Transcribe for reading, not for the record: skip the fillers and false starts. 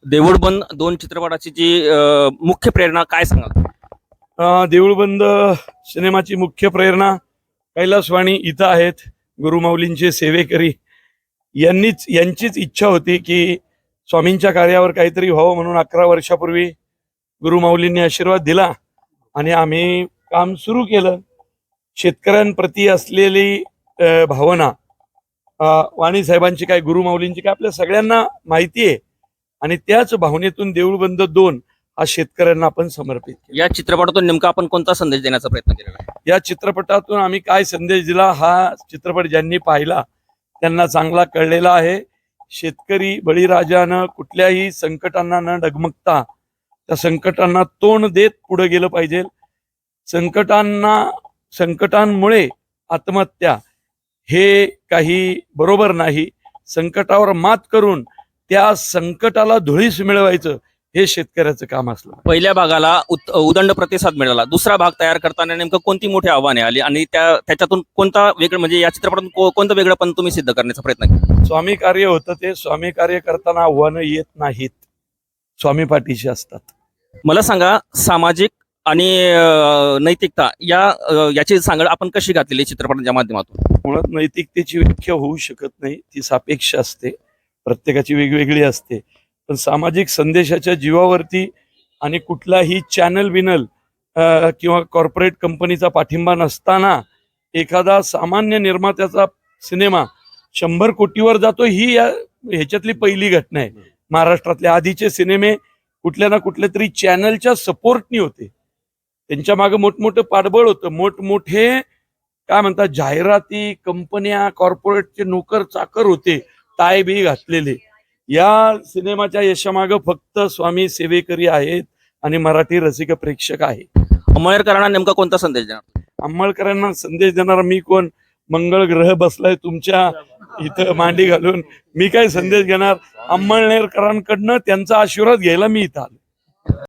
देऊळ बंद 2 चित्रपटाची जी मुख्य प्रेरणा काय सांगाल? देऊळबंद सिनेमाची मुख्य प्रेरणा कैलासवाणी इथं आहेत, गुरुमाऊलींचे सेवेकरी. यांचीच इच्छा होती की स्वामींच्या कार्यावर काहीतरी व्हावं, म्हणून 11 वर्षापूर्वी गुरुमाऊलींनी आशीर्वाद दिला आणि आम्ही काम सुरू केलं. शेतकऱ्यांप्रती असलेली भावना, वाणी साहेबांची काय, गुरुमाऊलींची काय, आपल्या सगळ्यांना माहिती आहे. आणि त्याच भावनेतून देऊळबंद 2 हा शेतकऱ्यांना आपण समर्पित केला. या चित्रपटातून नेमका आपण कोणता संदेश देण्याचा प्रयत्न केलेला आहे? या चित्रपटातून आम्ही काय संदेश दिला, हा चित्रपट ज्यांनी पाहिला त्यांना चांगला कळलेला आहे. शेतकरी बळीराजानं कुठल्याही संकटांना न डगमगता त्या संकटांना तोंड देत पुढे गेलं पाहिजे. संकटांमुळे आत्महत्या हे काही बरोबर नाही. संकटावर मात करून त्या संकटाला धुळीस मिळवायचं हे शेतकऱ्याचं काम असलं. पहिल्या भागाला उदंड प्रतिसाद मिळाला. दुसरा भाग तयार करताना नेमकं कोणती मोठी आव्हाने आली आणि त्याच्यातून कोणता वेगळं, म्हणजे या चित्रपटातून कोणतं वेगळं पण तुम्ही सिद्ध करण्याचा प्रयत्न केला? स्वामी कार्य होतं, ते स्वामी कार्य करताना आव्हानं येत नाहीत, स्वामी पाठीशी असतात. मला सांगा, सामाजिक आणि नैतिकता याची सांगड आपण कशी घातलेली चित्रपटाच्या माध्यमातून? मुळात नैतिकतेची व्याख्या होऊ शकत नाही, ती सापेक्ष असते, प्रत्येकाची वेगवेगळी असते. पण सामाजिक संदेशाच्या जीवावरती आणि कुठलाही चॅनल विनल किंवा कॉर्पोरेट कंपनीचा पाठिंबा नसताना एखादा सामान्य निर्मात्याचा सिनेमा 100 कोटीवर जातो, ही ह्याच्यातली पहिली घटना आहे. महाराष्ट्रातले आधीचे सिनेमे कुठल्या ना कुठल्या तरी चॅनलच्या सपोर्टनी होते, त्यांच्या मागे मोठमोठं पाठबळ होतं, मोठमोठे काय म्हणतात जाहिराती, कंपन्या, कॉर्पोरेटचे नोकर चाकर होते, टाय बी घातलेले. या सिनेमाच्या यशामागं फक्त स्वामी सेवेकरी आहेत आणि मराठी रसिक प्रेक्षक आहेत. अंमळनेरकरांना नेमका कोणता संदेश देणार? अंमळकरांना संदेश देणारा मी कोण? मंगळ ग्रह बसलाय तुमच्या इथं मांडी घालून, मी काय संदेश घेणार? अंमळनेरकरांकडनं त्यांचा आशीर्वाद घ्यायला मी इथं आलो.